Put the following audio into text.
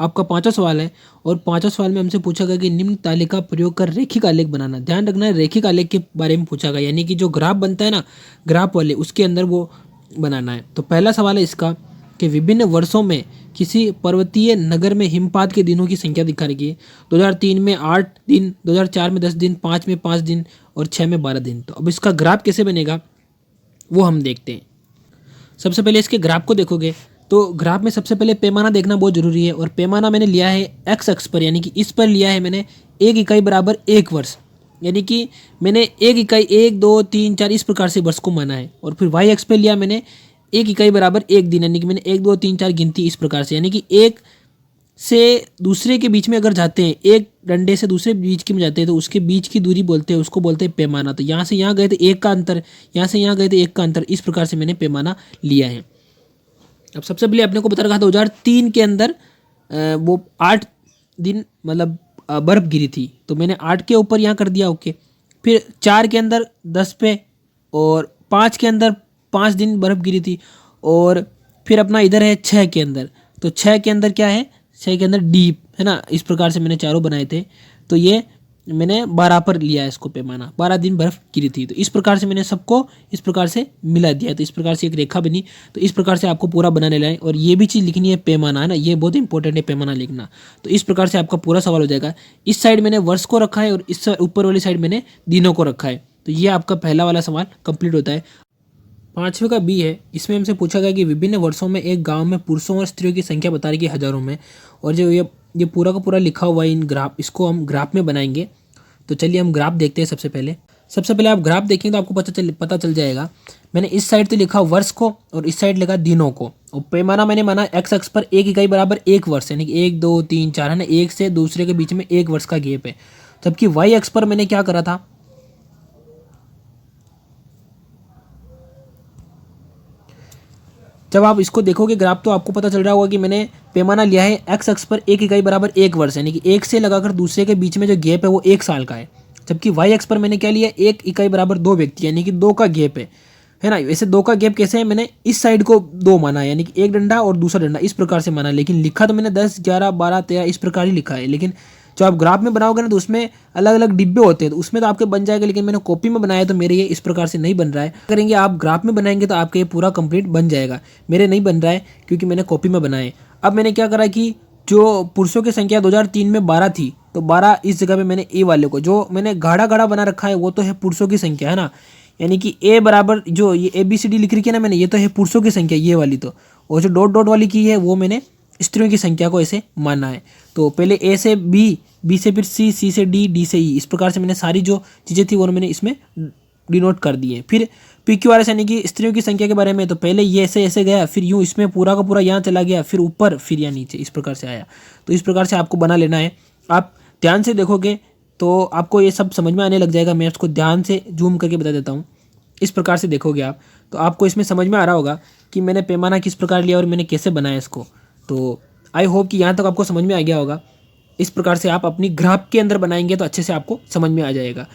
आपका पांचवा सवाल है और पांचवा सवाल में हमसे पूछा गया कि निम्न तालिका प्रयोग कर रेखिक आलेख बनाना। ध्यान रखना है रेखिक आलेख के बारे में पूछा गया, यानी कि जो ग्राफ बनता है ना ग्राफ वाले, उसके अंदर वो बनाना है। तो पहला सवाल है इसका कि विभिन्न वर्षों में किसी पर्वतीय नगर में हिमपात के दिनों की संख्या दिखा रखी है। 2003 में 8 दिन, 2004 में 10 दिन, 5 में 5 दिन और 6 में 12 दिन। तो अब इसका ग्राफ कैसे बनेगा वो हम देखते हैं। सबसे पहले इसके ग्राफ को देखोगे तो ग्राफ में सबसे पहले पैमाना देखना बहुत जरूरी है, और पैमाना मैंने लिया है एक्स अक्ष पर, यानी कि इस पर लिया है मैंने 1 इकाई बराबर 1 वर्ष, यानी कि मैंने 1 इकाई 1 2 3 4 इस प्रकार से वर्ष को माना है। और फिर वाई अक्ष पर लिया मैंने 1 इकाई बराबर 1 दिन, यानी कि मैंने 1 2 3 4 गिनती इस प्रकार से, यानी कि एक से दूसरे के बीच में अगर जाते हैं, एक डंडे से दूसरे बीच के में जाते हैं तो उसके बीच की दूरी बोलते हैं, उसको बोलते हैं पैमाना। तो यहाँ से यहाँ गए थे 1 का अंतर, यहाँ से यहाँ गए थे 1 का अंतर, इस प्रकार से मैंने पैमाना लिया है। अब सबसे पहले अपने को पता रखा 2003 के अंदर वो 8 दिन मतलब बर्फ़ गिरी थी, तो मैंने 8 के ऊपर यहाँ कर दिया ओके। फिर 4 के अंदर 10 पे, और 5 के अंदर 5 दिन बर्फ़ गिरी थी, और फिर अपना इधर है 6 के अंदर, तो 6 के अंदर क्या है, 6 के अंदर डीप है ना, इस प्रकार से मैंने चारों बनाए थे। तो ये मैंने 12 पर लिया है इसको पैमाना, 12 दिन बर्फ़ गिरी थी। तो इस प्रकार से मैंने सबको इस प्रकार से मिला दिया, तो इस प्रकार से एक रेखा बनी। तो इस प्रकार से आपको पूरा बनाने लाए, और ये भी चीज़ लिखनी है पैमाना, है ना, ये बहुत इंपॉर्टेंट है पैमाना लिखना। तो इस प्रकार से आपका पूरा सवाल हो जाएगा। इस साइड मैंने वर्ष को रखा है और इस ऊपर वाली साइड मैंने दिनों को रखा है। तो ये आपका पहला वाला सवाल कंप्लीट होता है। पाँचवें का बी है, इसमें हमसे पूछा गया कि विभिन्न वर्षों में एक गांव में पुरुषों और स्त्रियों की संख्या बता रही है हज़ारों में, और जो ये पूरा का पूरा लिखा हुआ है इन ग्राफ, इसको हम ग्राफ में बनाएंगे। तो चलिए हम ग्राफ देखते हैं। सबसे पहले आप ग्राफ देखेंगे तो आपको पता चल जाएगा। मैंने इस साइड तो लिखा वर्ष को और इस साइड लिखा दिनों को, और पैमाना मैंने माना एक्स अक्ष पर 1 इकाई बराबर 1 वर्ष, यानी कि 1 2 3 4 है ना, एक से दूसरे के बीच में 1 वर्ष का गैप है। जबकि वाई अक्ष पर मैंने क्या करा था, जब आप इसको देखोगे ग्राफ तो आपको पता चल रहा होगा कि मैंने पैमाना लिया है एक्स अक्ष पर 1 इकाई बराबर 1 वर्ष, यानी कि एक से लगाकर दूसरे के बीच में जो गैप है वो 1 साल का है। जबकि वाई अक्ष पर मैंने क्या लिया, 1 इकाई बराबर 2 व्यक्ति, यानी कि 2 का गैप है ना। वैसे 2 का गैप कैसे है, मैंने इस साइड को 2 माना, यानी कि एक डंडा और दूसरा डंडा इस प्रकार से माना, लेकिन लिखा तो मैंने 10 11 12 13 इस प्रकार ही लिखा है। लेकिन जो आप ग्राफ में बनाओगे ना तो उसमें अलग अलग डिब्बे होते हैं, तो उसमें तो आपके बन जाएगा, लेकिन मैंने कॉपी में बनाया तो मेरे ये इस प्रकार से नहीं बन रहा है। करेंगे आप ग्राफ में बनाएंगे तो आपका ये पूरा कंप्लीट बन जाएगा, मेरे नहीं बन रहा है क्योंकि मैंने कॉपी में बनाए। अब मैंने क्या करा कि जो पुरुषों की संख्या 2003 में 12 थी, तो 12 इस जगह पे मैंने ए वाले को, जो मैंने गाढ़ा गाढ़ा बना रखा है वो तो है पुरुषों की संख्या, है ना, यानी कि ए बराबर जो ये ABCD लिख रखी है ना मैंने, ये तो है पुरुषों की संख्या ये वाली, तो और जो डॉट डॉट वाली की है वो मैंने स्त्रियों की संख्या को ऐसे मानना है। तो पहले ए से बी, बी से फिर सी, सी से डी, डी से ई, इस प्रकार से मैंने सारी जो चीज़ें थी वो मैंने इसमें डिनोट कर दी है। फिर PQRS यानी कि स्त्रियों की संख्या के बारे में, तो पहले ये ऐसे गया, फिर यूँ इसमें पूरा का पूरा यहाँ चला गया, फिर ऊपर, फिर यहाँ नीचे, इस प्रकार से आया। तो इस प्रकार से आपको बना लेना है। आप ध्यान से देखोगे तो आपको ये सब समझ में आने लग जाएगा। मैं उसको ध्यान से जूम करके बता देता हूँ। इस प्रकार से देखोगे आप तो आपको इसमें समझ में आ रहा होगा कि मैंने पैमाना किस प्रकार लिया और मैंने कैसे बनाया इसको। तो आई होप कि यहाँ तक आपको समझ में आ गया होगा। इस प्रकार से आप अपनी ग्राफ के अंदर बनाएंगे तो अच्छे से आपको समझ में आ जाएगा।